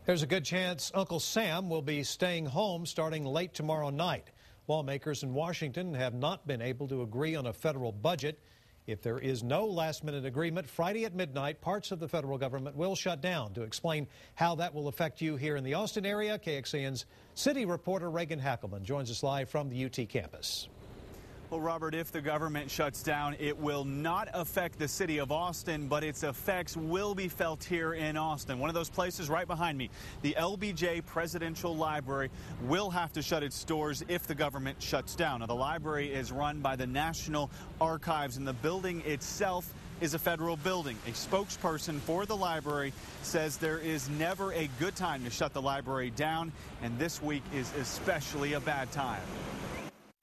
There's a good chance Uncle Sam will be staying home starting late tomorrow night. Lawmakers in Washington have not been able to agree on a federal budget. If there is no last-minute agreement, Friday at midnight, parts of the federal government will shut down. To explain how that will affect you here in the Austin area, KXAN's city reporter Reagan Hackelman joins us live from the UT campus. Well, Robert, if the government shuts down, it will not affect the city of Austin, but its effects will be felt here in Austin. One of those places right behind me, the LBJ Presidential Library, will have to shut its doors if the government shuts down. Now, the library is run by the National Archives, and the building itself is a federal building. A spokesperson for the library says there is never a good time to shut the library down, and this week is especially a bad time.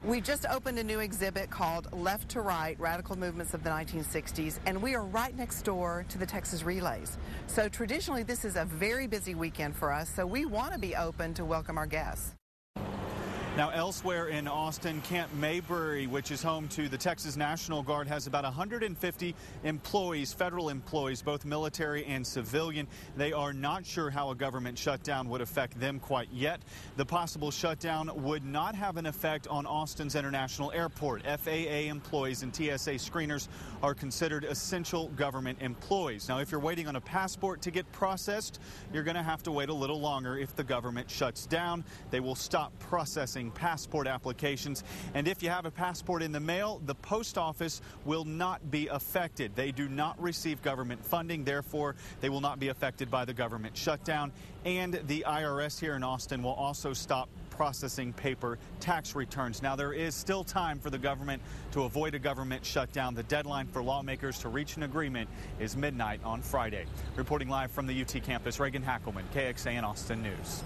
We just opened a new exhibit called Left to Right, Radical Movements of the 1960s, and we are right next door to the Texas Relays. So traditionally, this is a very busy weekend for us, so we want to be open to welcome our guests. Now, elsewhere in Austin, Camp Mayberry, which is home to the Texas National Guard, has about 150 employees, federal employees, both military and civilian. They are not sure how a government shutdown would affect them quite yet. The possible shutdown would not have an effect on Austin's International Airport. FAA employees and TSA screeners are considered essential government employees. Now, if you're waiting on a passport to get processed, you're going to have to wait a little longer if the government shuts down. They will stop processing passport applications, and if you have a passport in the mail, the post office will not be affected. They do not receive government funding, therefore they will not be affected by the government shutdown, and the IRS here in Austin will also stop processing paper tax returns. Now, there is still time for the government to avoid a government shutdown. The deadline for lawmakers to reach an agreement is midnight on Friday. Reporting live from the UT campus, Reagan Hackelman, KXAN Austin News.